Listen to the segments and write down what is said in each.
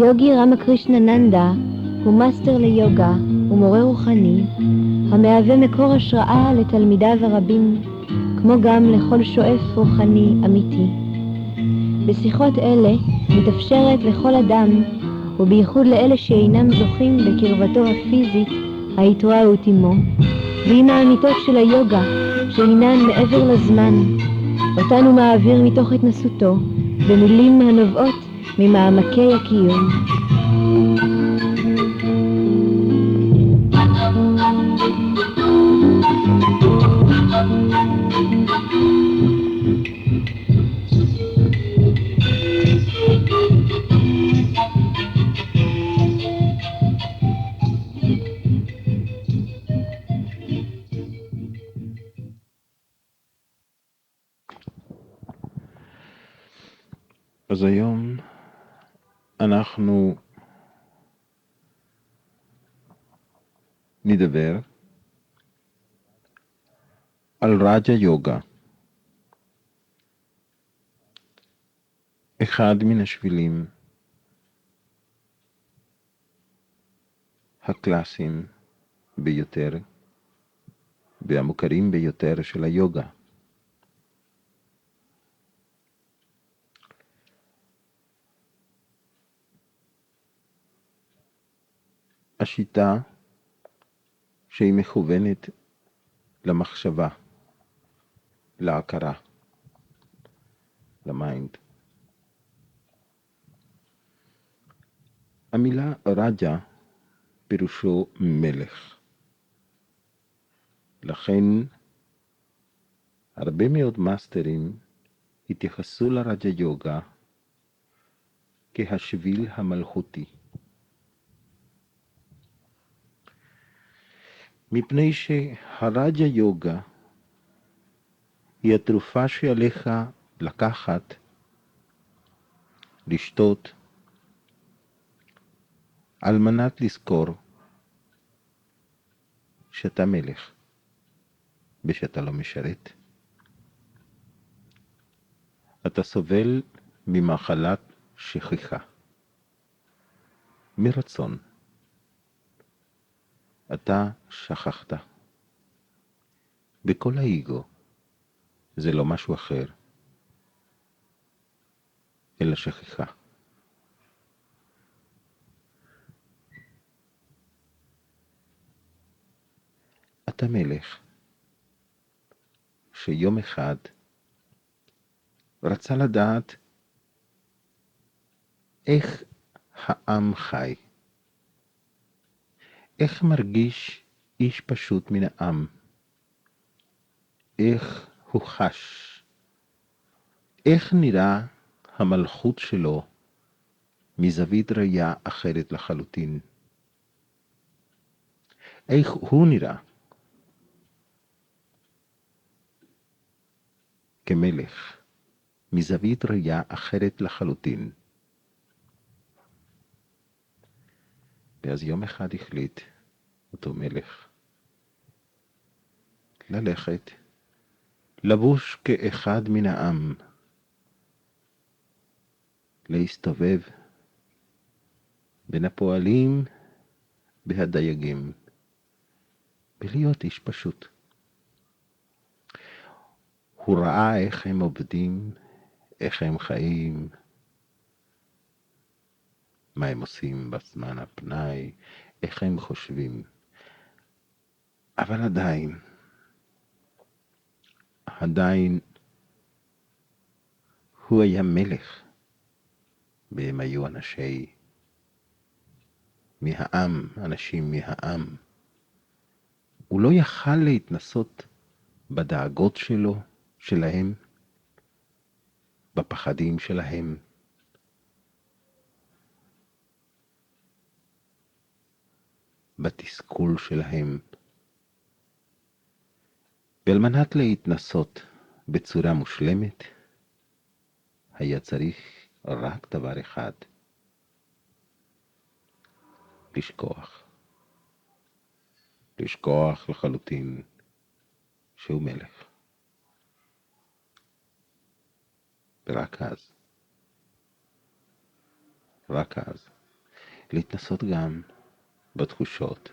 היוגי רמה קרישנה ננדה הוא מאסטר ליוגה ומורה רוחני המהווה מקור השראה לתלמידיו הרבים, כמו גם לכל שואף רוחני אמיתי. בשיחות אלה מתאפשרת לכל אדם, ובייחוד לאלה שאינם זוכים בקרבתו הפיזית ההתראות עמו, ועם האמיתות של היוגה שהינן מעבר לזמן, אותן הוא מעביר מתוך התנסותו במילים הנובעות ממעמקי הקיום. אז היום אנחנו נדבר על רג'ה יוגה, אחד מן השבילים הקלאסיים ביותר והמוכרים ביותר של היוגה. השיטה שהיא מכוונת למחשבה, להכרה, למיינד. המילה רג'ה פירושו מלך. לכן הרבה מאוד מאסטרים התייחסו לרג'ה יוגה כהשביל המלכותי. מפני שהרג'ה יוגה היא התרופה שעליך לקחת, לשתות, על מנת לזכור שאתה מלך ושאתה לא משרת. אתה סובל ממחלת שכחה, מרצון. אתה שכחת. בכל האגו זה לא משהו אחר, אלא שכחה. אתה מלך שיום אחד רצה לדעת איך העם חי, איך מרגיש איש פשוט מן העם, איך הוא חש, איך נראה המלכות שלו מזווית ראייה אחרת לחלוטין, איך הוא נראה כמלך מזווית ראייה אחרת לחלוטין. ואז יום אחד החליט אותו מלך ללכת, לבוש כאחד מן העם, להסתובב בין הפועלים והדייגים, ולהיות איש פשוט. הוא ראה איך הם עובדים, איך הם חיים, מה הם עושים בזמן הפנאי, איך הם חושבים. אבל עדיין הוא היה מלך, והם היו אנשים מהעם. הוא לא יכל להתנסות בדאגות שלהם, בפחדים שלהם, בתסכול שלהם. ועל מנת להתנסות בצורה מושלמת, היה צריך רק דבר אחד, לשכוח לחלוטין שהוא מלך. ורק אז להתנסות גם בתחושות,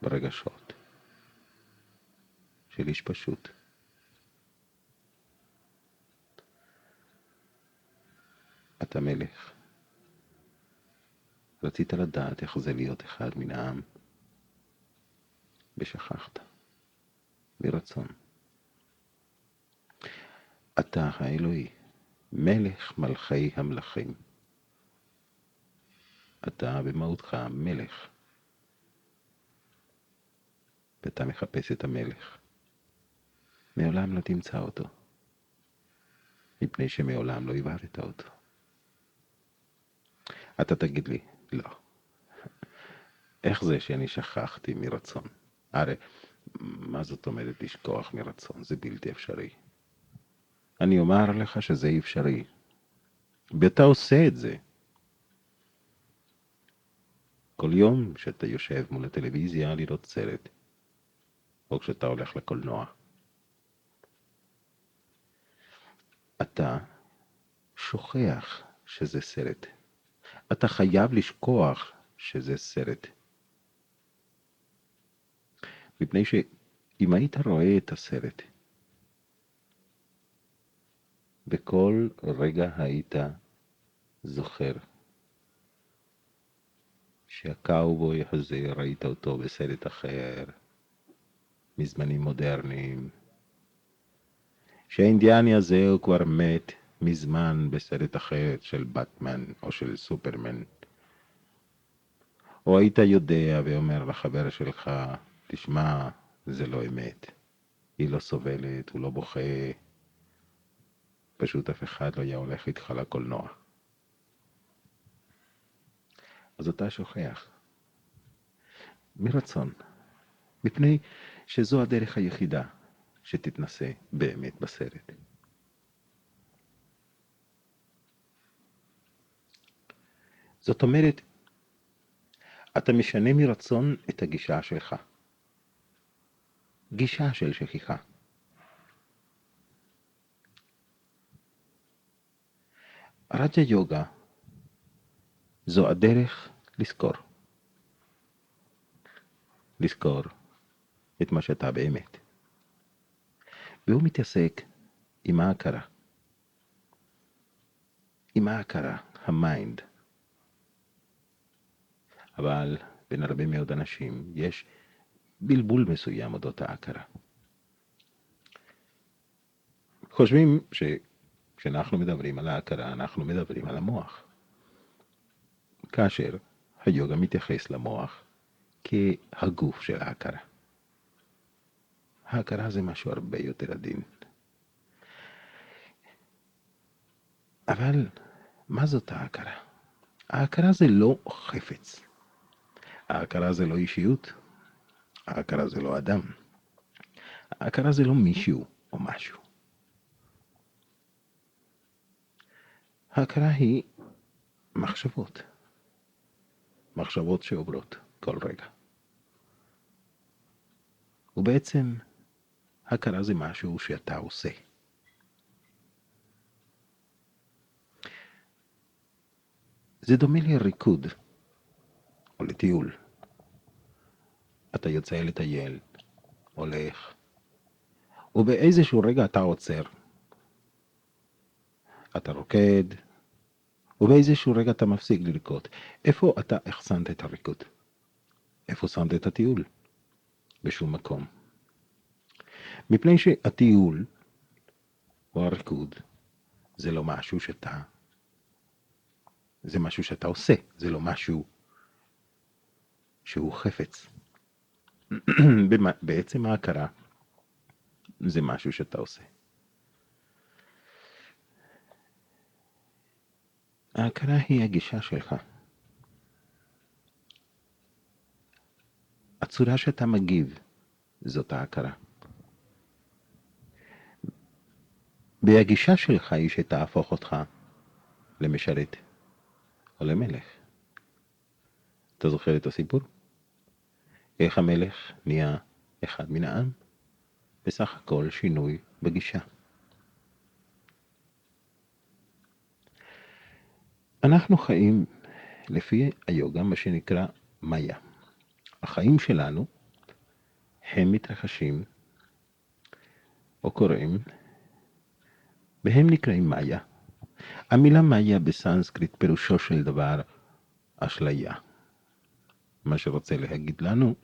ברגשות של איש פשוט. אתה מלך. רצית לדעת איך זה להיות אחד מן העם, ושכחת, מרצון. אתה האלוהי, מלך מלכי המלכים. אתה במהותך מלך, ואתה מחפש את המלך. מעולם לא תמצא אותו, מפני שמעולם לא הבהרת אותו. אתה תגיד לי, לא. איך זה שאני שכחתי מרצון? הרי, מה זאת אומרת לשכוח מרצון? זה בלתי אפשרי. אני אומר לך שזה אפשרי, ואתה עושה את זה. כל יום שאתה יושב מול הטלוויזיה לראות סרט, או כשאתה הולך לקולנוע. אתה שוכח שזה סרט. אתה חייב לשכוח שזה סרט. מפני שאם היית רואה את הסרט, בכל רגע היית זוכר שהקאובוי הזה ראית אותו בסרט אחר, מזמנים מודרניים, שהאינדיאני הזה הוא כבר מת מזמן בסרט אחר של בטמן או של סופרמן. או היית יודע ואומר לחבר שלך, תשמע, זה לא אמת, היא לא סובלת, הוא לא בוכה, פשוט אף אחד לא היה הולך איתך לקולנוע. אז אתה שוכח, מרצון, מפני שזו הדרך היחידה שתתנסה באמת בסרט. זאת אומרת, אתה משנה מרצון את הגישה שלך. גישה של שכיחה. רג'ה יוגה זו הדרך לזכור. לזכור את מה שאתה באמת. והוא מתעסק עם ההכרה. עם ההכרה, המיינד. אבל בין הרבה מאוד אנשים יש בלבול מסוים אודות ההכרה. חושבים כשאנחנו מדברים על ההכרה, אנחנו מדברים על המוח. כאשר היוגה מתייחס למוח כהגוף של ההכרה. ההכרה זה משהו הרבה יותר עדין. אבל מה זאת ההכרה? ההכרה זה לא חפץ. ההכרה זה לא אישיות. ההכרה זה לא אדם. ההכרה זה לא מישהו או משהו. ההכרה היא מחשבות. מחשבות שעוברות כל רגע. ובעצם הכרה זה משהו שאתה עושה. זה דומה לריקוד או לטיול. אתה יוצא לטייל, הולך, ובאיזשהו רגע אתה עוצר. אתה רוקד, ובאיזשהו רגע אתה מפסיק לרקוד. איפה אתה החסנת את הריקוד? איפה שמת את הטיול? בשום מקום. מפני שהטיול או הריקוד זה לא משהו שאתה, זה משהו שאתה עושה, זה לא משהו שהוא חפץ. בעצם ההכרה זה משהו שאתה עושה. ההכרה היא הגישה שלך. הצורה שאתה מגיב זאת ההכרה. והגישה שלך היא שתהפוך אותך למשרת או למלך. אתה זוכר את הסיפור? איך המלך נהיה אחד מן העם? בסך הכל שינוי בגישה. אנחנו חיים לפי היוגה, מה שנקרא מאיה. החיים שלנו הם מתרחשים או קוראים, והם נקראים מאיה. המילה מאיה בסנסקריט פירושו של דבר אשליה. מה שרוצה להגיד לנו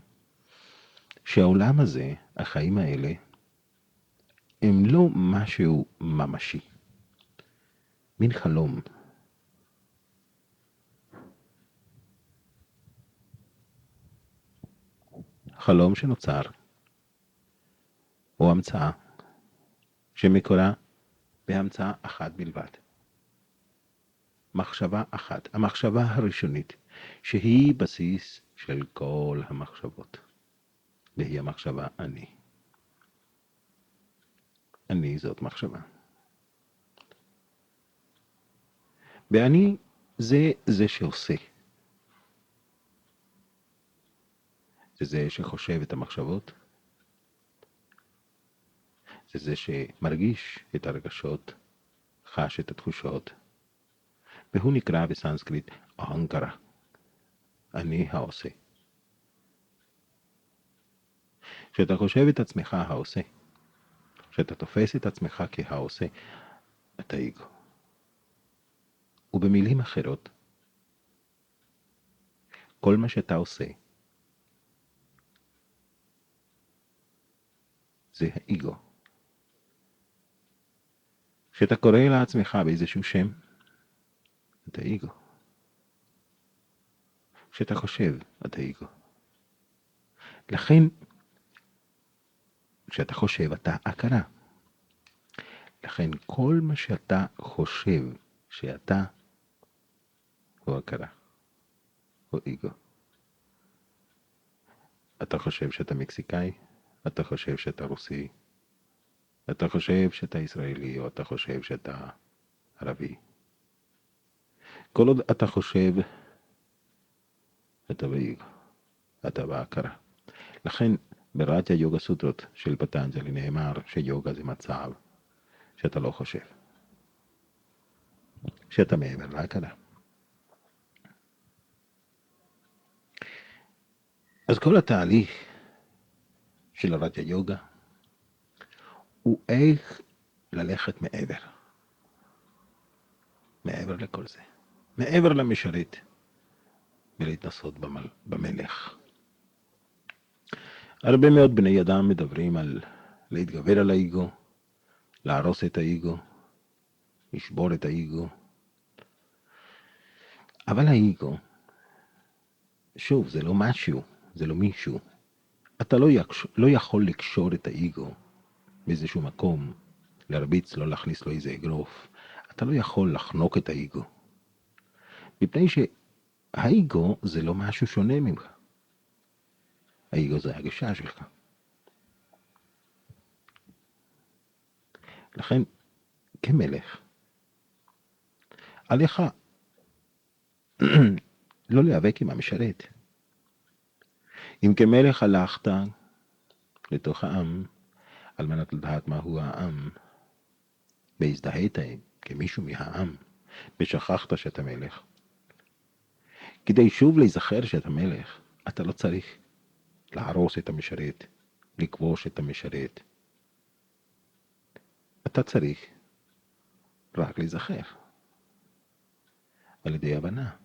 שהעולם הזה, החיים האלה, הם לא משהו ממשי. מין חלום. חלום שנוצר, או המצאה, שמקורה בהמצאה אחת בלבד. מחשבה אחת, המחשבה הראשונית, שהיא בסיס של כל המחשבות. והיא המחשבה אני. אני זאת מחשבה. ואני זה שעושה. זה שחושב את המחשבות. זה שמרגיש את הרגשות, חש את התחושות. והוא נקרא בסנסקריט אהנקרה. אני העושה. כשאתה חושב את עצמך העושה, כשאתה תופס את עצמך כהעושה, אתה אגו. ובמילים אחרות, כל מה שאתה עושה, זה האגו. כשאתה קורא לעצמך באיזשהו שם, אתה אגו. כשאתה חושב, אתה אגו. לכן, כשאתה חושב, אתה הכרה. לכן, כל מה שאתה חושב שאתה, הוא הכרה. הוא אגו. אתה חושב שאתה מקסיקאי, אתה חושב שאתה רוסי, אתה חושב שאתה ישראלי, או אתה חושב שאתה ערבי. כל עוד אתה חושב, אתה באגו, אתה בהכרה. לכן, בראג'ה יוגה סוטרות של פטנג'לי נאמר שיוגה זה מצב שאתה לא חושב, שאתה מעבר להכרה. אז כל התהליך של הראג'ה יוגה הוא איך ללכת מעבר לכל זה, מעבר למשרת ולהתנסות במלך. הרבה מאוד בני אדם מדברים על להתגבר על האגו, להרוס את האגו, לשבור את האגו. אבל האגו, שוב, זה לא משהו, זה לא מישהו. אתה לא יכול לקשור את האגו באיזשהו מקום, להרביץ לו, להכניס לו איזה אגרוף. אתה לא יכול לחנוק את האגו. מפני שהאגו זה לא משהו שונה ממך. האגו זה הגישה שלך. לכן, כמלך, עליך לא להיאבק עם המשרת. אם כמלך הלכת לתוך העם, על מנת לדעת מהו העם, והזדהית כמישהו מהעם, ושכחת שאתה מלך. כדי שוב להיזכר שאתה מלך, אתה לא צריך להרוס את המשרת, לכבוש את המשרת. אתה צריך רק להיזכר. על ידי הבנה,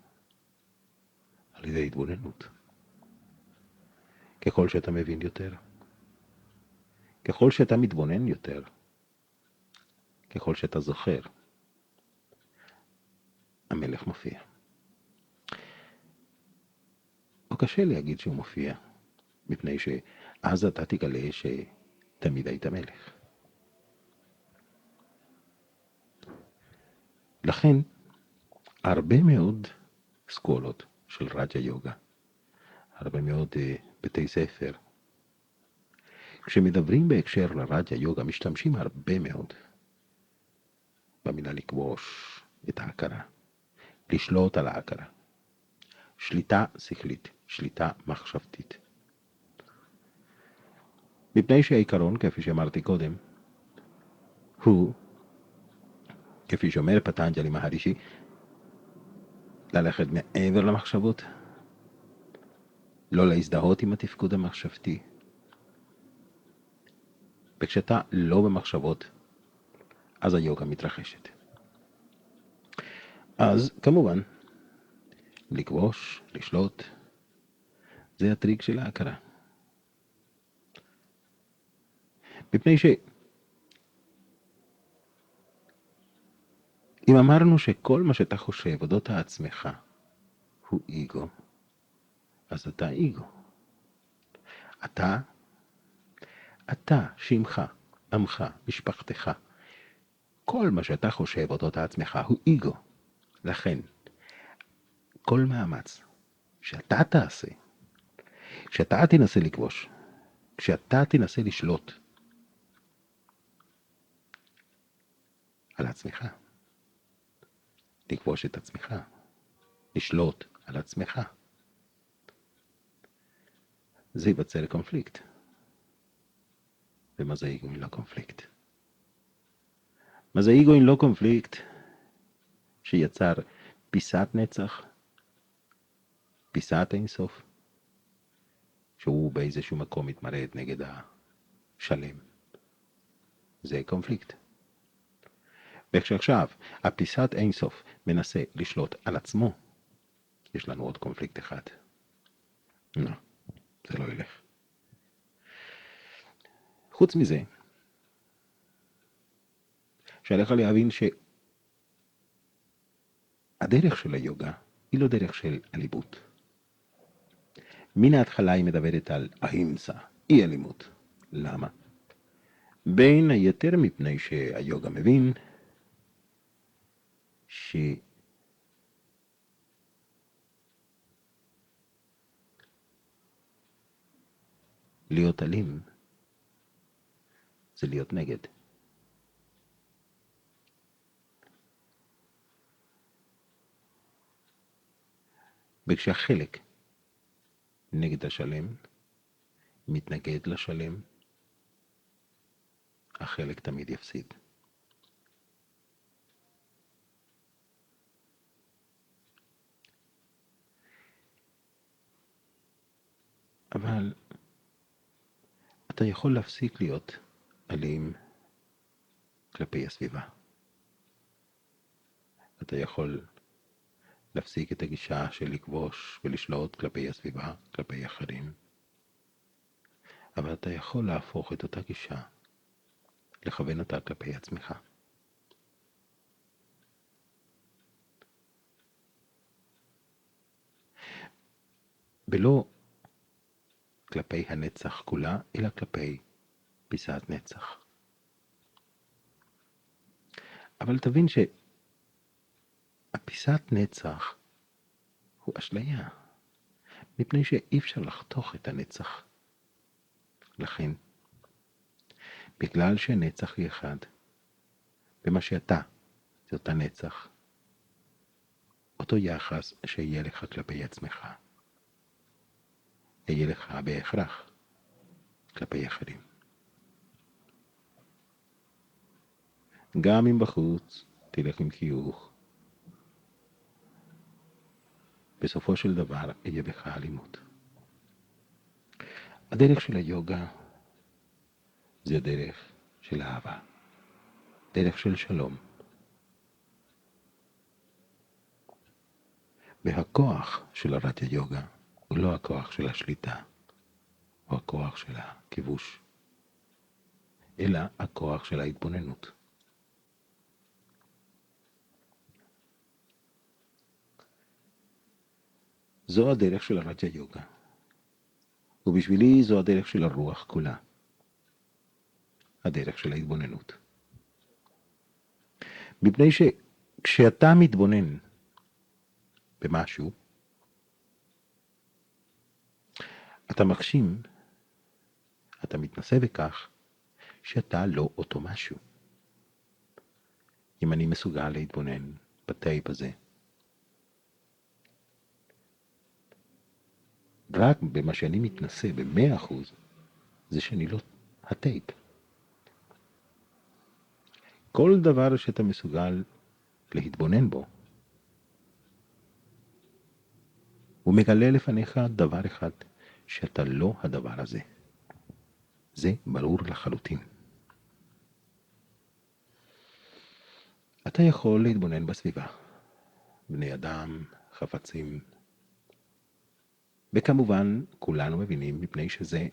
על ידי התבוננות. ככל שאתה מבין יותר, ככל שאתה מתבונן יותר, ככל שאתה זוכר, המלך מופיע. או קשה להגיד שהוא מופיע, מפני שאז אתה תגלה שתמיד היית מלך. לכן, הרבה מאוד סקולות של ראג'ה יוגה, הרבה מאוד בתי ספר, כשמדברים בהקשר לראג'ה יוגה, משתמשים הרבה מאוד במילה לכבוש את ההכרה, לשלוט על ההכרה. שליטה שכלית, שליטה מחשבתית. מפני שהעיקרון, כפי שאמרתי קודם, הוא, כפי שאומר פטנג'לי מהרישי, ללכת מעבר למחשבות, לא להזדהות עם התפקוד המחשבתי. וכשאתה לא במחשבות, אז היוגה מתרחשת. אז כמובן, לכבוש, לשלוט, זה הטריק של ההכרה. מפני שאם אמרנו שכל מה שאתה חושב אודות עצמך הוא איגו, אז אתה איגו. אתה, שמך, עמך, משפחתך, כל מה שאתה חושב אודות עצמך הוא איגו. לכן, כל מאמץ שאתה תעשה, כשאתה תנסה לכבוש, כשאתה תנסה לשלוט על עצמך, לכבוש את עצמך, לשלוט על עצמך, זה ייווצר קונפליקט. ומה זה איגו אם לא קונפליקט? מה זה איגו אם לא קונפליקט שיצר פיסת נצח, פיסת אינסוף, שהוא באיזשהו מקום מתמרד נגד השלם. זה קונפליקט. וכשעכשיו הפיסת אינסוף מנסה לשלוט על עצמו, יש לנו עוד קונפליקט אחד. לא, זה לא ילך. חוץ מזה, שעליך להבין שהדרך של היוגה היא לא דרך של אלימות. מן ההתחלה היא מדברת על אהימסה, אי אלימות. למה? בין היתר מפני שהיוגה מבין להיות אלים זה להיות נגד. וכשהחלק נגד השלם, מתנגד לשלם, החלק תמיד יפסיד. אבל אתה יכול להפסיק להיות אלים כלפי הסביבה. אתה יכול להפסיק את הגישה של לכבוש ולשלוט כלפי הסביבה, כלפי אחרים. אבל אתה יכול להפוך את אותה גישה, לכוון אותה כלפי עצמך. ולא כלפי הנצח כולה, אלא כלפי פיסת נצח. אבל תבין שהפיסת נצח הוא אשליה, מפני שאי אפשר לחתוך את הנצח. לכן, בגלל שנצח היא אחד, ומה שאתה זה אותה נצח, אותו יחס שיהיה לך כלפי עצמך, יהיה לך בהכרח כלפי אחרים. גם אם בחוץ תלך עם חיוך, בסופו של דבר יהיה בך אלימות. הדרך של היוגה זה דרך של אהבה, דרך של שלום. והכוח של הראטה יוגה הוא לא הכוח של השליטה, או הכוח של הכיבוש, אלא הכוח של ההתבוננות. זו הדרך של הראטה יוגה, ובשבילי זו הדרך של הרוח כולה, הדרך של ההתבוננות. מפני שכשאתה מתבונן במשהו, אתה מגשים, אתה מתנסה בכך שאתה לא אותו משהו. אם אני מסוגל להתבונן בטייפ הזה, רק במה שאני מתנסה ב100%, זה שאני לא הטייפ. כל דבר שאתה מסוגל להתבונן בו, הוא מגלה לפניך דבר אחד, שאתה לא הדבר הזה. זה ברור לחלוטין. אתה יכול להתבונן בסביבה, בני אדם, חפצים, וכמובן כולנו מבינים מפני שזה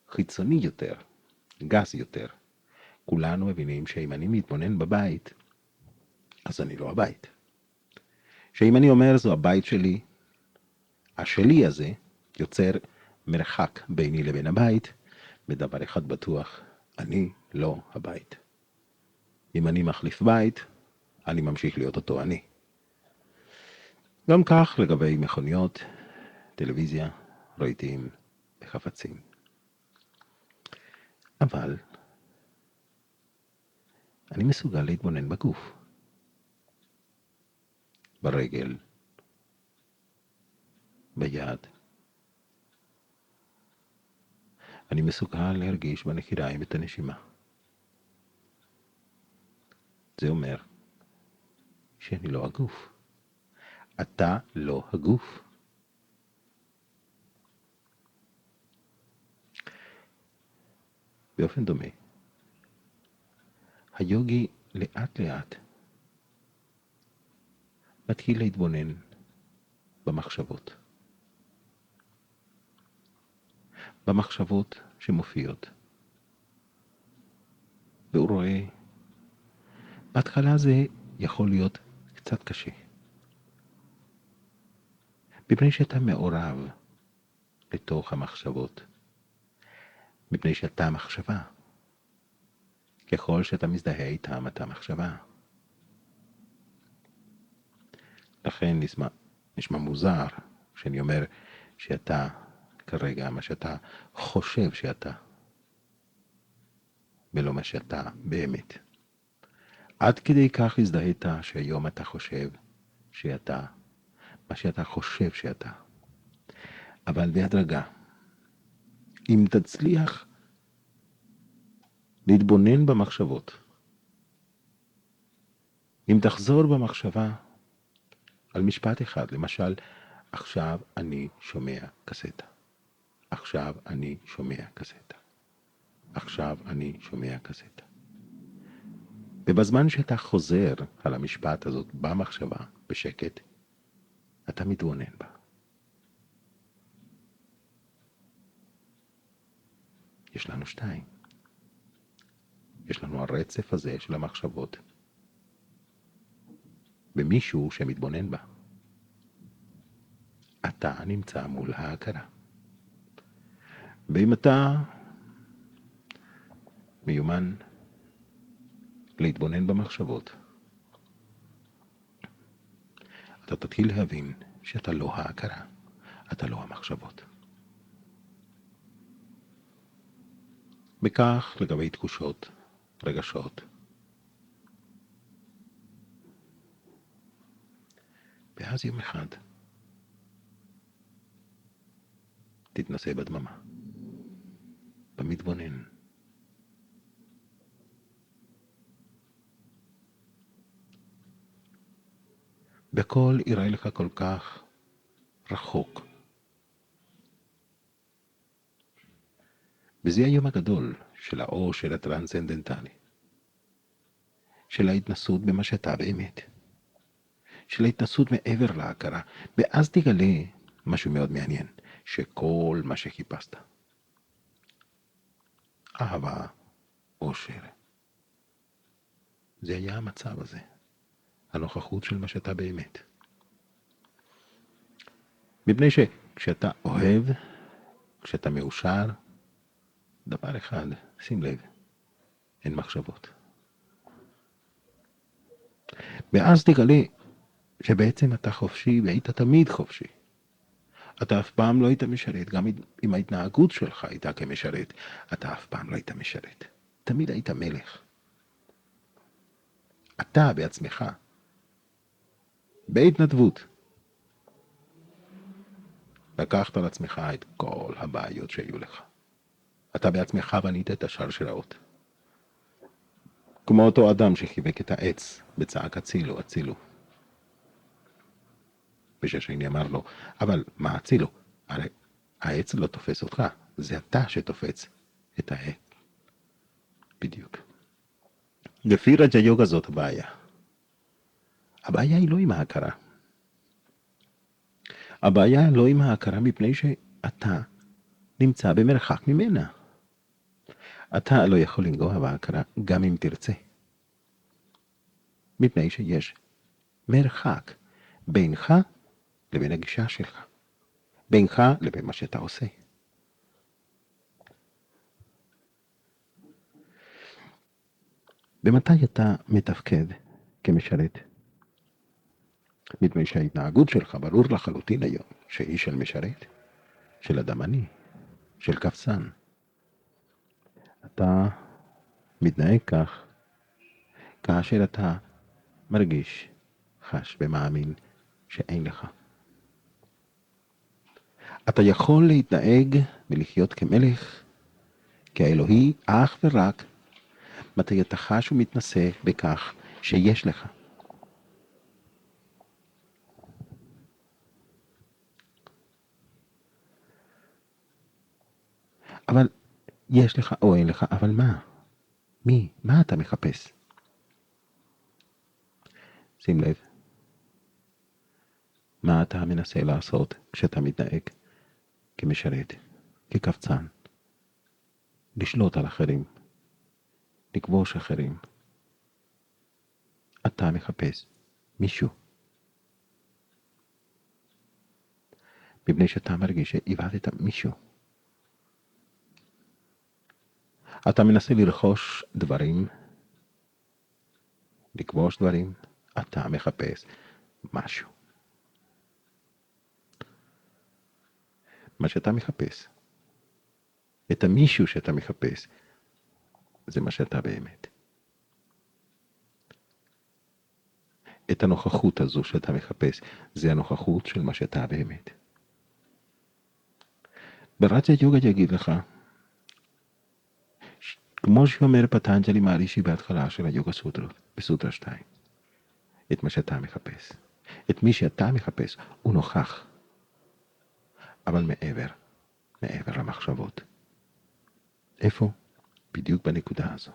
חיצוני יותר, גס יותר. כולנו מבינים שאם אני מתבונן בבית, אז אני לא הבית. שאם אני אומר זו הבית שלי, השלי הזה יוצר מרחק ביני לבין הבית, בדבר אחד בטוח, אני לא הבית. אם אני מחליף בית, אני ממשיך להיות אותו אני. גם כך לגבי מכוניות, טלוויזיה, רהיטים וחפצים. אבל אני מסוגל להתבונן בגוף, ברגל, ביד. אני מסוגל להרגיש בנחיריים את הנשימה. זה אומר שאני לא הגוף. אתה לא הגוף. באופן דומה, היוגי לאט לאט מתחיל להתבונן במחשבות. במחשבות שמופיעות. והוא רואה, בהתחלה זה יכול להיות קצת קשה. מפני שאתה מעורב לתוך המחשבות. מפני שאתה מחשבה. ככל שאתה מזדהה איתם, אתה מחשבה. לכן נשמע מוזר כשאני אומר שאתה כרגע מה שאתה חושב שאתה, ולא מה שאתה באמת. עד כדי כך הזדהית שהיום אתה חושב שאתה, מה שאתה חושב שאתה. אבל בהדרגה, אם תצליח להתבונן במחשבות, אם תחזור במחשבה על משפט אחד, למשל, עכשיו אני שומע קסטה. עכשיו אני שומע קסטה. עכשיו אני שומע קסטה. ובזמן שאתה חוזר על המשפט הזאת במחשבה, בשקט, אתה מתבונן בה. יש לנו שתיים. יש לנו הרצף הזה של המחשבות. ומישהו שמתבונן בה. אתה נמצא מול ההכרה. ואם אתה מיומן להתבונן במחשבות, אתה תתחיל להבין שאתה לא ההכרה, אתה לא המחשבות. בכך לגבי תחושות, רגשות. ואז יום אחד תתנסה בדממה, במתבונן. בכל יראה לך כל כך רחוק. וזה היום הגדול של האור של הטרנסצנדנטלי. של ההתנסות במה שאתה באמת. של ההתנסות מעבר להכרה. ואז תגלה משהו מאוד מעניין. שכל מה שחיפשת. אהבה, אושר. זה היה המצב הזה. הנוכחות של מה שאתה באמת. מפני שכשאתה אוהב, כשאתה מאושר, דבר אחד, שים לב, אין מחשבות. ואז תגלה שבעצם אתה חופשי והיית תמיד חופשי. אתה אף פעם לא היית משרת, גם אם ההתנהגות שלך הייתה כמשרת, אתה אף פעם לא היית משרת. תמיד היית מלך. אתה בעצמך, בהתנדבות, לקחת על עצמך את כל הבעיות שהיו לך. אתה בעצמך בנית את השרשראות. כמו אותו אדם שחיבק את העץ בצעק הצילו, הצילו. ושהשני אמר לו, אבל מה אצילו? הרי העץ לא תופס אותך, זה אתה שתופס את העץ. בדיוק. לפי רג'ה יוגה זאת הבעיה. הבעיה היא לא עם ההכרה. הבעיה לא עם ההכרה מפני שאתה נמצא במרחק ממנה. אתה לא יכול לנגוע בהכרה גם אם תרצה. מפני שיש מרחק בינך לבין הגישה שלך. בינך לבין מה שאתה עושה. במתי אתה מתפקד כמשרת? מפני שההתנהגות שלך ברור לחלוטין היום שהיא של משרת, של אדם עני, של קפצן. אתה מתנהג כך כאשר אתה מרגיש, חש ומאמין שאין לך. אתה יכול להתנהג ולחיות כמלך, כאלוהי, אך ורק מתי אתה חש ומתנסה בכך שיש לך. אבל יש לך או אין לך, אבל מה? מי? מה אתה מחפש? שים לב. מה אתה מנסה לעשות כשאתה מתנהג כמשרת, כקפצן? לשלוט על אחרים, לכבוש אחרים. אתה מחפש מישהו. מפני שאתה מרגיש שאיבדת מישהו. אתה מנסה לרכוש דברים, לכבוש דברים, אתה מחפש משהו. מה שאתה מחפש, את המישהו שאתה מחפש, זה מה שאתה באמת. את הנוכחות הזו שאתה מחפש, זה הנוכחות של מה שאתה באמת. ברג'ה יוגה יגיד לך, כמו שאומר פטנג'לי מהרישי בהתחלה של היוגה סוטרות, בסוטרה 2, את מה שאתה מחפש. את מי שאתה מחפש, הוא נוכח. אבל מעבר למחשבות. איפה? בדיוק בנקודה הזו.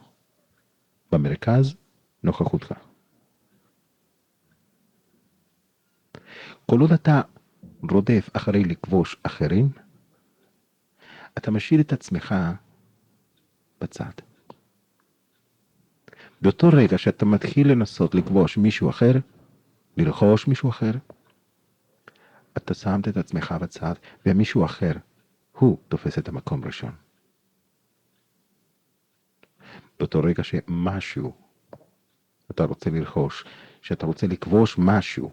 במרכז, נוכחותך. כל עוד אתה רודף אחרי לכבוש אחרים, אתה משאיר את עצמך בצד. באותו רגע שאתה מתחיל לנסות לכבוש מישהו אחר, לרכוש מישהו אחר, אתה שמת את עצמך בצד, ומישהו אחר, הוא תופס את המקום ראשון. באותו רגע שמשהו אתה רוצה לרכוש, שאתה רוצה לכבוש משהו,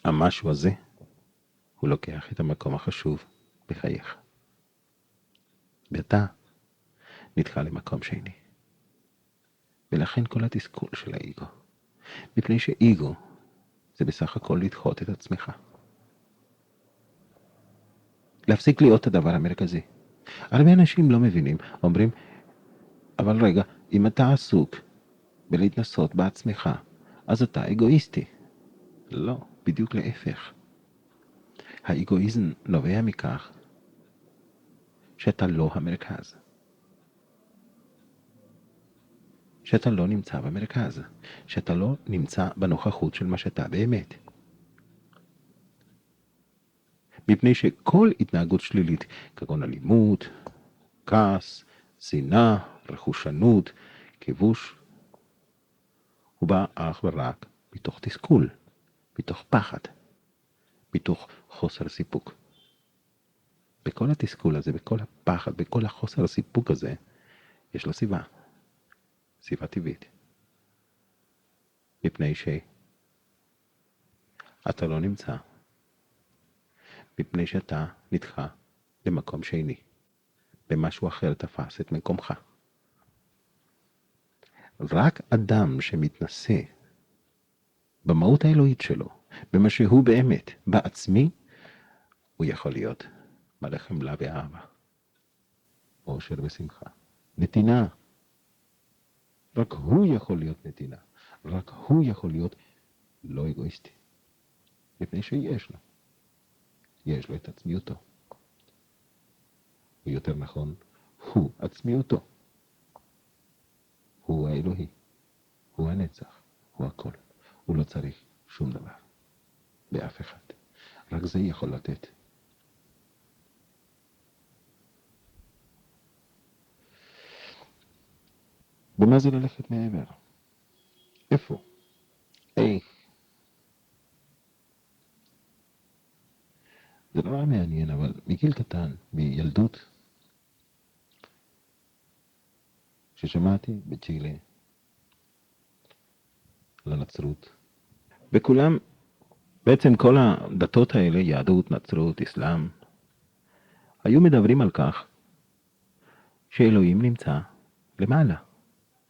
המשהו הזה, הוא לוקח את המקום החשוב בחייך. ואתה נדחה למקום שני. ולכן כל התסכול של האגו. מפני שאגו זה בסך הכל לדחות את עצמך. להפסיק להיות הדבר המרכזי. הרבה אנשים לא מבינים, אומרים, אבל רגע, אם אתה עסוק בלהתנסות בעצמך, אז אתה אגואיסטי. לא, בדיוק להפך. האגואיזם נובע מכך שאתה לא המרכז. שאתה לא נמצא במרכז. שאתה לא נמצא בנוכחות של מה שאתה באמת. מפני שכל התנהגות שלילית, כגון אלימות, כעס, שנאה, רכושנות, כיבוש, הוא בא אך ורק מתוך תסכול, מתוך פחד, מתוך חוסר סיפוק. בכל התסכול הזה, בכל הפחד, בכל החוסר הסיפוק הזה, יש לו סיבה. סיבה טבעית. מפני שאתה לא נמצא. מפני שאתה נדחה למקום שני. במשהו אחר תפס את מקומך. רק אדם שמתנסה במהות האלוהית שלו, במה שהוא באמת, בעצמי, הוא יכול להיות מלא חמלה ואהבה. אושר ושמחה. נתינה. רק הוא יכול להיות נתינה. רק הוא יכול להיות לא אגואיסטי. מפני שיש לו. יש לו את עצמיותו. או יותר נכון, הוא עצמיותו. הוא האלוהי. הוא הנצח. הוא הכל. הוא לא צריך שום דבר. באף אחד. רק זה יכול לתת. ומה זה ללכת מעבר? איפה? איך? זה דבר מעניין, אבל מגיל קטן, בילדות, ששמעתי בצ'ילה על הנצרות, וכולם, בעצם כל הדתות האלה, יהדות, נצרות, אסלאם, היו מדברים על כך שאלוהים נמצא למעלה,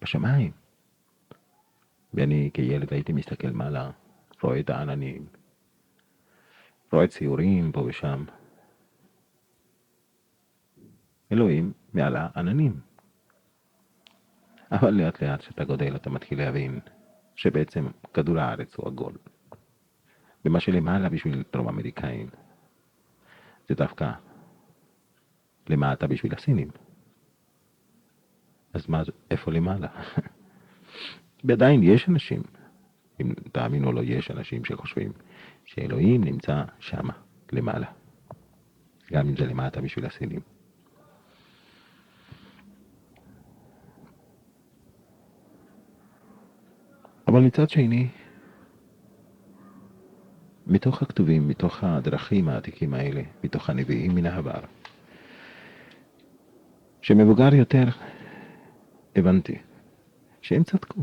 בשמיים. ואני כילד הייתי מסתכל מעלה, רואה את העננים, רואה ציורים פה ושם. אלוהים מעל העננים. אבל לאט לאט שאתה גודל אתה מתחיל להבין שבעצם כדור הארץ הוא עגול. ומה שלמעלה בשביל דרום אמריקאים זה דווקא למטה בשביל הסינים. אז מה, איפה למעלה? ועדיין יש אנשים, אם תאמינו או לא, יש אנשים שחושבים שאלוהים נמצא שמה, למעלה. גם אם זה למטה בשביל הסינים. אבל מצד שני, מתוך הכתובים, מתוך הדרכים העתיקים האלה, מתוך הנביאים מן העבר, שמבוגר יותר הבנתי שהם צדקו.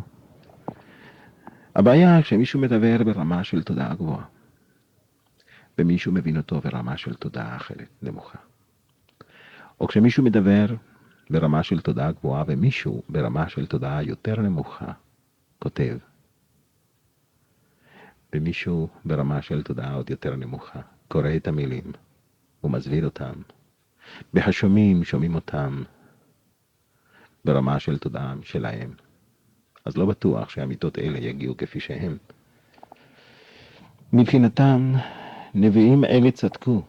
הבעיה כשמישהו מדבר ברמה של תודעה גבוהה, ומישהו מבין אותו ברמה של תודעה אחרת, נמוכה. או כשמישהו מדבר ברמה של תודעה גבוהה, ומישהו ברמה של תודעה יותר נמוכה, כותב. ומישהו ברמה של תודעה עוד יותר נמוכה, קורא את המילים, ומסביר אותם. והשומעים שומעים אותם ברמה של תודעה שלהם. אז לא בטוח שהאמיתות אלה יגיעו כפי שהם. מבחינתם, נביאים אלה צדקו.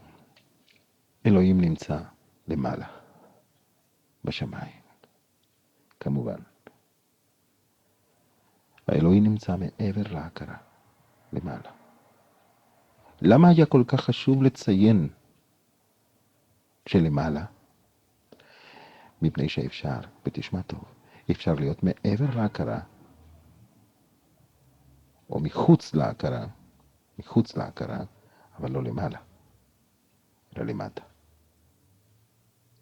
אלוהים נמצא למעלה, בשמיים. כמובן. האלוהים נמצא מעבר להכרה, למעלה. למה היה כל כך חשוב לציין שלמעלה? מפני שאפשר, ותשמע טוב, אפשר להיות מעבר להכרה, או מחוץ להכרה, אבל לא למעלה, אלא למטה.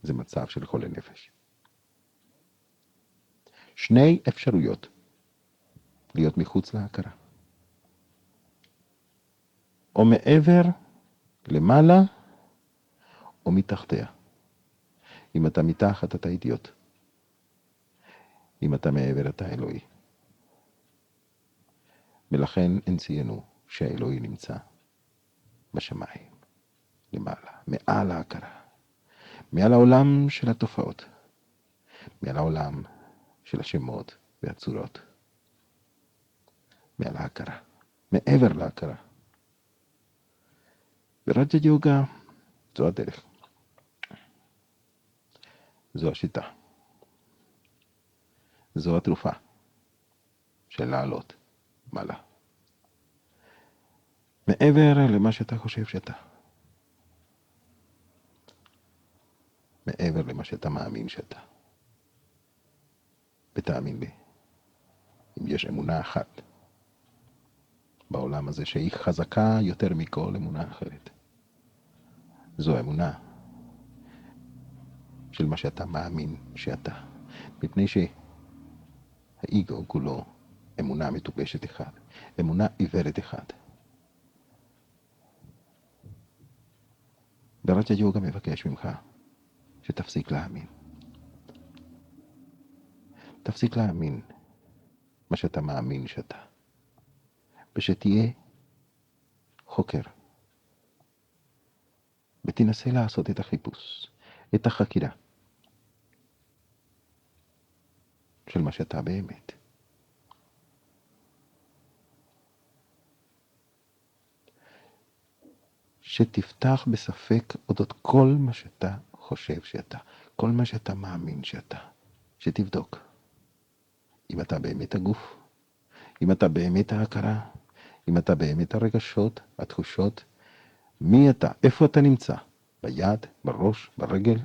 זה מצב של חולה נפש. שני אפשרויות, להיות מחוץ להכרה. או מעבר, למעלה, או מתחתיה. אם אתה מתחת, אתה אידיוט. אם אתה מעבר, אתה אלוהי. ולכן הם ציינו שהאלוהי נמצא בשמיים, למעלה, מעל ההכרה. מעל העולם של התופעות. מעל העולם של השמות והצורות. מעל ההכרה. מעבר להכרה. ורג'ה יוגה זו הדרך. זו השיטה. זו התרופה של לעלות מעלה. מעבר למה שאתה חושב שאתה. מעבר למה שאתה מאמין שאתה. ותאמין לי, אם יש אמונה אחת בעולם הזה שהיא חזקה יותר מכל אמונה אחרת, זו אמונה של מה שאתה מאמין שאתה. מפני שהאיגו כולו אמונה מטופשת אחד, אמונה עיוורת אחד. ורג'ה יוגה מבקש ממך שתפסיק להאמין. תפסיק להאמין מה שאתה מאמין שאתה. ושתהיה חוקר. ותנסה לעשות את החיפוש, את החקירה של מה שאתה באמת. שתפתח בספק אודות כל מה שאתה חושב שאתה, כל מה שאתה מאמין שאתה, שתבדוק. אם אתה באמת הגוף, אם אתה באמת ההכרה, אם אתה באמת הרגשות, התחושות, מי אתה, איפה אתה נמצא, ביד, בראש, ברגל.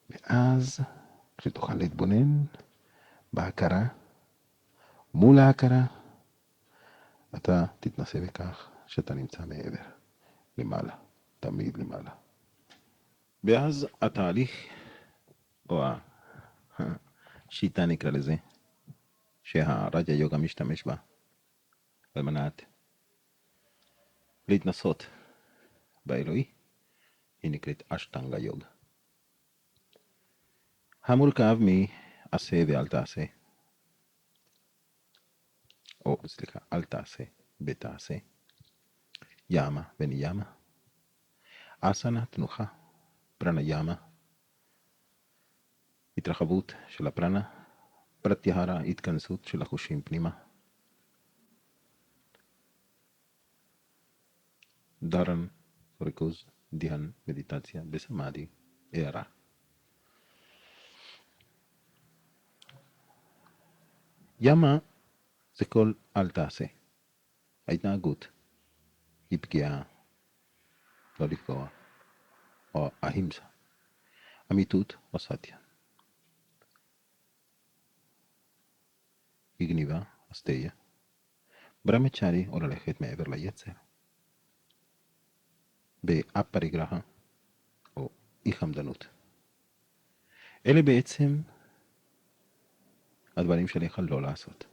ואז כשתוכל להתבונן בהכרה, מול ההכרה, אתה תתנסה בכך שאתה נמצא מעבר, למעלה, תמיד למעלה. ואז התהליך, או השיטה נקרא לזה, שהראג'ה יוגה משתמש בה, על מנת להתנסות באלוהי, היא נקראת אשטנגה יוגה. המורכב מעשה ואל תעשה, או סליחה, אל תעשה ותעשה, ימה וניימה, אסנה תנוחה, פרנה ימה, התרחבות של הפרנה, פרטיהרה, התכנסות של החושים פנימה, דרן, ריכוז, דיהן, מדיטציה, בסמאדי, הערה. ימה זה כל אל תעשה. ההתנהגות היא פגיעה, לא לפגוע, או ההימסה. אמיתות או סטיה. היא גניבה, אסתיה. ברמצ'רי או ללכת מעבר ליצר. באפריגרהה או אי חמדנות. אלה בעצם הדברים שלך לא לעשות.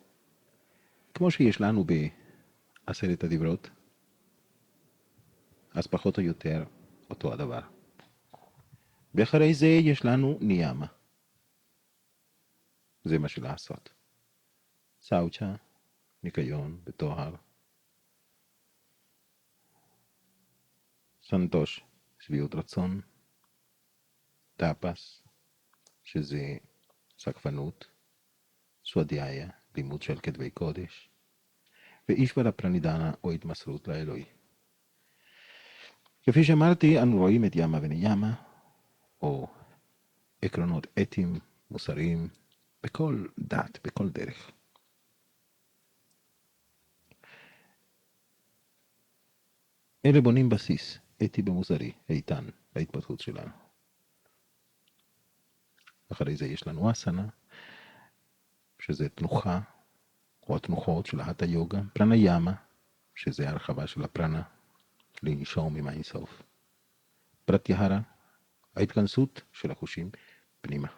כמו שיש לנו בעשרת הדברות, אז פחות או יותר אותו הדבר. ואחרי זה יש לנו ניימה. זה מה שלעשות. סאוצ'ה, ניקיון, בתואר. סנטוש, שביעות רצון. טאפס, שזה סקפנות. סואדיאיה, לימוד של כתבי קודש. ואישברה פרנידנה או התמסרות לאלוהי. כפי שאמרתי, אנו רואים את ימה וניימה, או עקרונות אתיים, מוסריים, בכל דת, בכל דרך. אלה בונים בסיס אתי ומוסרי, איתן, להתפתחות שלנו. אחרי זה יש לנו אסנה, שזה תנוחה, או התנוחות של ההטה יוגה, פרנה ימה, שזה הרחבה של הפרנה, לנשום עם האינסוף. פרטיהרה, ההתכנסות של החושים פנימה.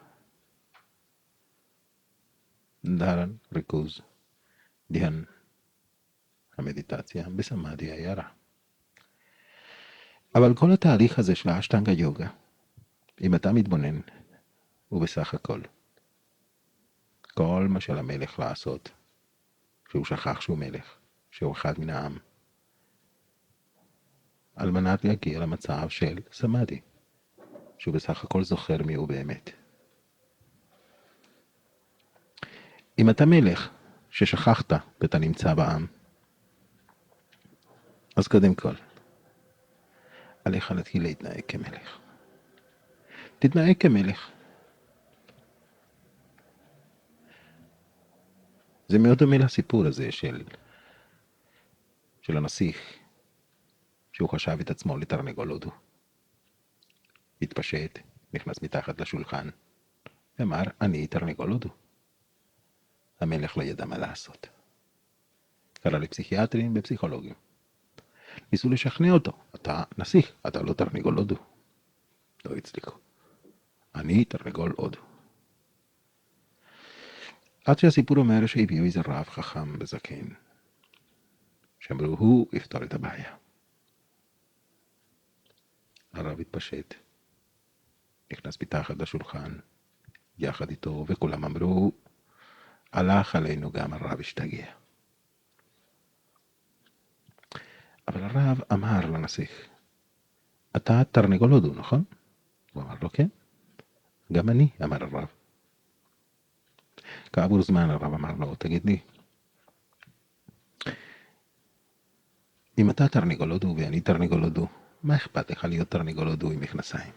דהרן, ריכוז, דיהן, המדיטציה, בסמאדי, הערה. אבל כל התהליך הזה של האשטנגה יוגה, אם אתה מתבונן, הוא בסך הכל. כל מה של המלך לעשות, שהוא שכח שהוא מלך, שהוא אחד מן העם, על מנת להגיע למצב של סמאדי, שהוא בסך הכל זוכר מי הוא באמת. אם אתה מלך ששכחת ואתה נמצא בעם, אז קודם כל, עליך להתחיל להתנהג כמלך. תתנהג כמלך. זה מאוד דומה לסיפור הזה של הנסיך, שהוא חשב את עצמו לתרנגול הודו. התפשט, נכנס מתחת לשולחן, ואמר, אני תרנגול הודו. המלך לא ידע מה לעשות. קרא לפסיכיאטרים ופסיכולוגים. ניסו לשכנע אותו, אתה נסיך, אתה לא תרנגול הודו. לא הצליחו. אני תרנגול הודו. עד שהסיפור אומר שהביאו איזה רב חכם וזקן, שאמרו, הוא יפתור את הבעיה. הרב התפשט, נכנס מתחת לשולחן, יחד איתו, וכולם אמרו, הלך עלינו גם הרב השתגע. אבל הרב אמר לנסיך, אתה תרנגול הודו, נכון? הוא אמר לו, כן. גם אני, אמר הרב. כעבור זמן הרב אמר לו, תגיד לי, אם אתה תרנגול הודו ואני תרנגול הודו, מה אכפת לך להיות תרנגול הודו עם מכנסיים?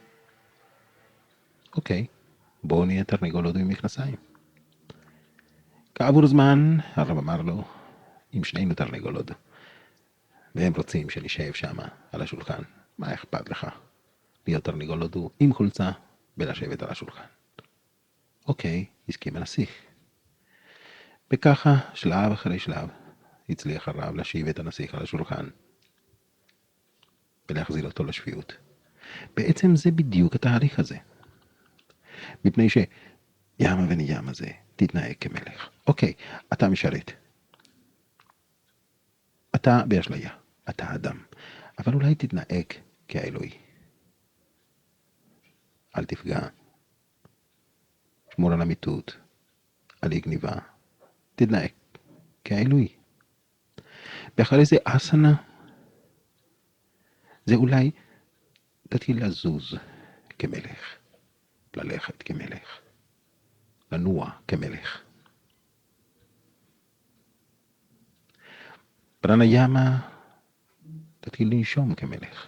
אוקיי, בואו נהיה תרנגול הודו עם מכנסיים. כעבור זמן, הרב אמר לו, אם שנינו תרנגול הודו, והם רוצים שנשב שם על השולחן, מה אכפת לך להיות תרנגול הודו עם חולצה ולשבת על השולחן? אוקיי, הסכים הנסיך. וככה, שלב אחרי שלב, הצליח הרב להשיב את הנסיך על השולחן ולהחזיר אותו לשפיות. בעצם זה בדיוק התהליך הזה. מפני שימה ונימה זה, תתנהג כמלך. אוקיי, אתה משרת. אתה באשליה, אתה אדם. אבל אולי תתנהג כאלוהי. אל תפגע. שמור על אמיתות. על אי גניבה. תתנהג כאלוהי. ואחרי זה אסנה, זה אולי תתחיל לזוז כמלך. ללכת כמלך. לנוע כמלך. פרניאמה תתחיל לנשום כמלך.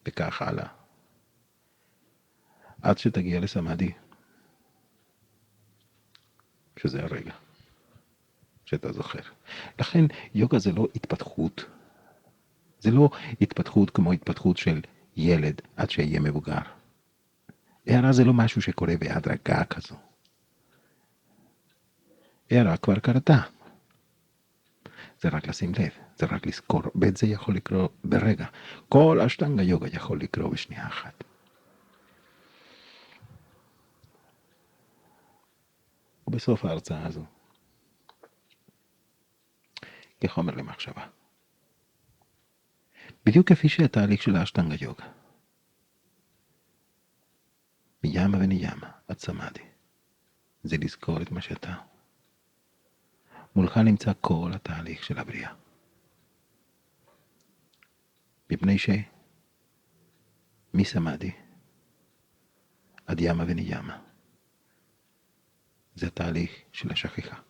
וכך הלאה. עד שתגיע לסמאדי. שזה הרגע שאתה זוכר. לכן יוגה זה לא התפתחות. זה לא התפתחות כמו התפתחות של ילד עד שיהיה מבוגר. הערה זה לא משהו שקורה בהדרגה כזו. הערה כבר קרתה. זה רק לשים לב, זה רק לזכור, ואת זה יכול לקרוא ברגע. כל אשטנגה יוגה יכול לקרוא בשנייה אחת. ובסוף ההרצאה הזו, כחומר למחשבה. בדיוק כפי שהתהליך של האשטנגה יוגה. מימה ונימה, עד סמאדי. זה לזכור את מה שאתה. מולך נמצא כל התהליך של הבריאה. מפני מסמאדי עד ימה ונימה. זה התהליך של השכיחה.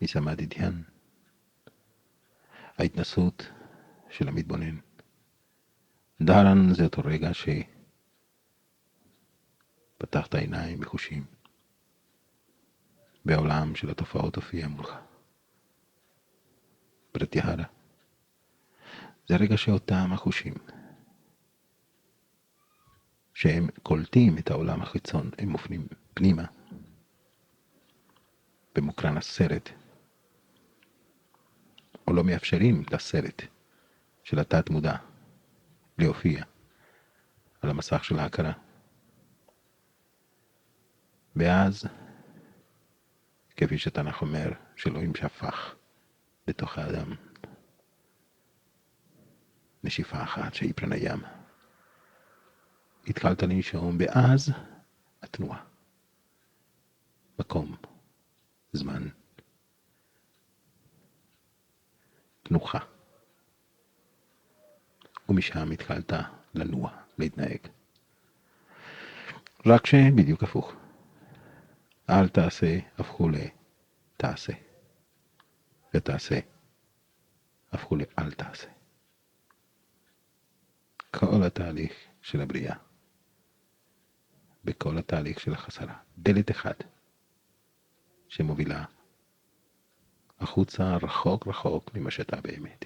מסמאדי דיין. ההתנסות של המתבונן. דהרן זה אותו רגע שפתחת עיניים מחושים. בעולם של התופעות הופיע מולך. פרטיהרה. זה רגע שאותם החושים, שהם קולטים את העולם החיצון, הם מופנים פנימה, במוקרן הסרט, או לא מאפשרים לסרט של התת מודע להופיע על המסך של ההכרה. ואז, כפי שתנ"ך אומר, שאלוהים שפך בתוך האדם נשיפה אחת שהיא פרניאמה. התחלת לנשום, ואז התנועה. מקום, זמן, תנוחה. ומשם התחלת לנוע, להתנהג. רק שבדיוק הפוך. אל תעשה, הפכו לתעשה. ותעשה, הפכו לאל תעשה. כל התהליך של הבריאה. בכל התהליך של החסרה. דלת אחת שמובילה החוצה רחוק רחוק ממה שאתה באמת.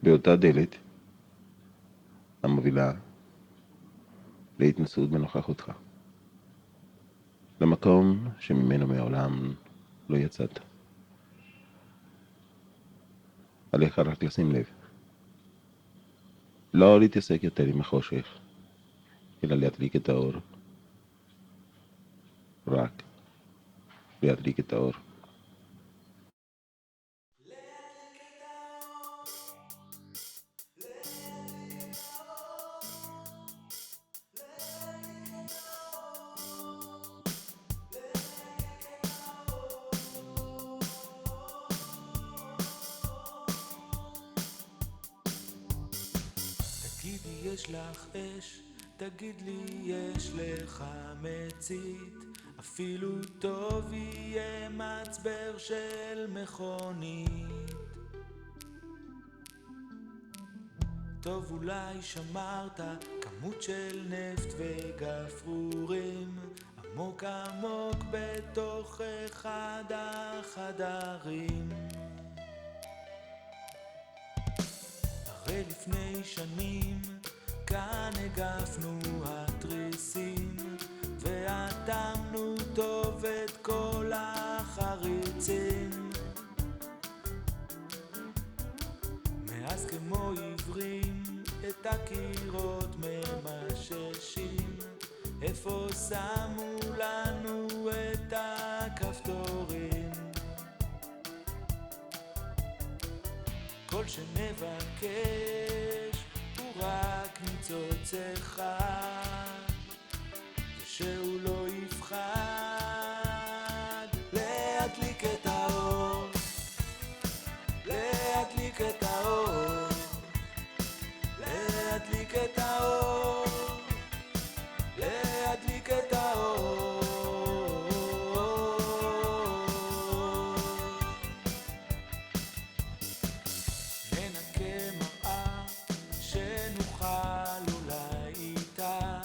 באותה דלת המובילה להתנסות בנוכחותך. למקום שממנו מעולם לא יצאת. עליך רק לשים לב. לא להתעסק יותר עם החושך, אלא להדליק את האור. רק להדליק את האור. תגידי יש לך אש, תגיד לי יש לך מצית, אפילו טוב יהיה מצבר של מכונית. טוב אולי שמרת כמות של נפט וגפרורים עמוק עמוק בתוך אחד החדרים. הרי לפני שנים כאן הגפנו התריסים ואטמנו טוב את כל החריצים. מאז כמו עיוורים את הקירות ממששים, איפה שמו לנו את הכפתורים? כל שנבקש הוא רק ניצוץ אחד, ושהוא לא יפחד להדליק את האור, להדליק את האור, להדליק את האור, להדליק את האור. ננקה מראה שנוכל אולי איתה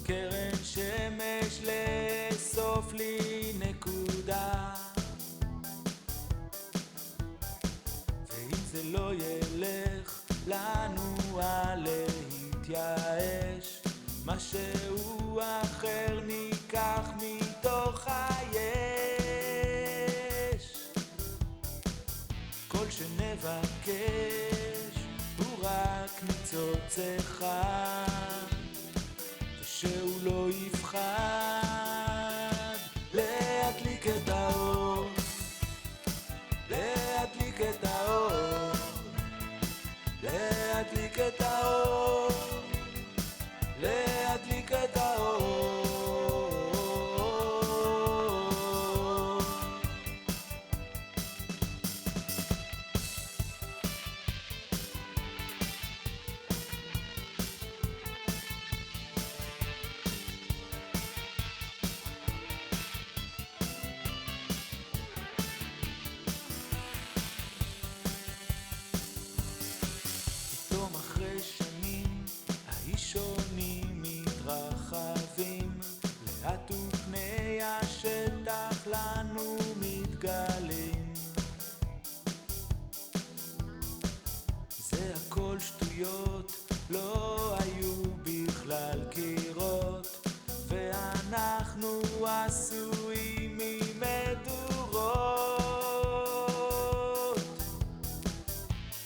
קרן שמש לאסוף לי נקודה. ואם זה לא ילך לנו להתייאש, משהו אחר ניקח מתוך היש. כל שנבקש הוא רק ניצוץ אחד, ושהוא לא יפחד להדליק את האור, להדליק את האור, להדליק את האור, להדליק את האור. פתאום אחרי שנים האישונים מתרחבים, לאט ופני השטח לנו מתגלים. זה הכל שטויות, לא היו בכלל קירות, ואנחנו עשויים ממדורות.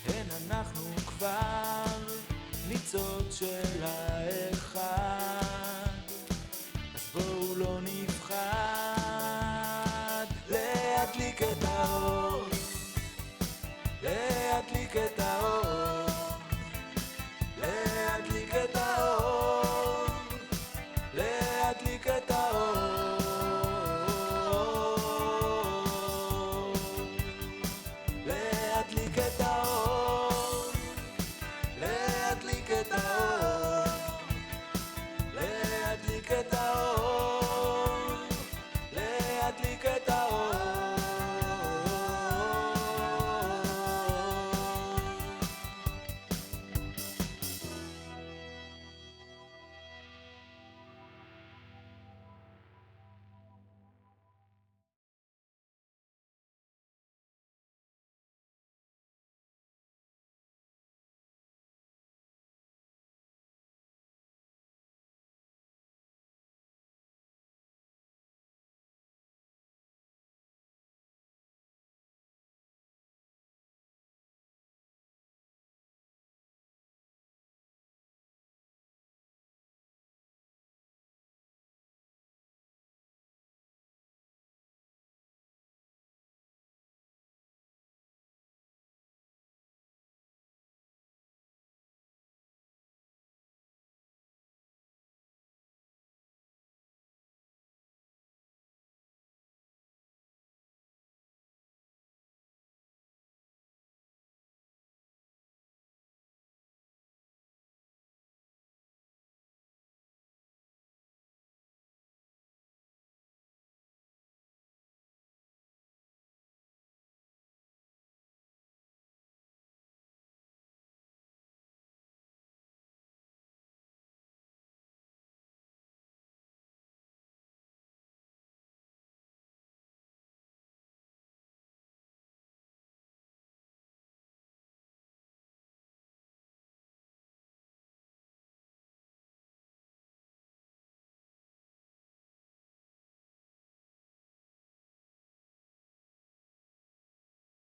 הן אנחנו כבר ניצוץ של האחד, אז בואו לא נפחד להדליק את האור, להדליק את האור,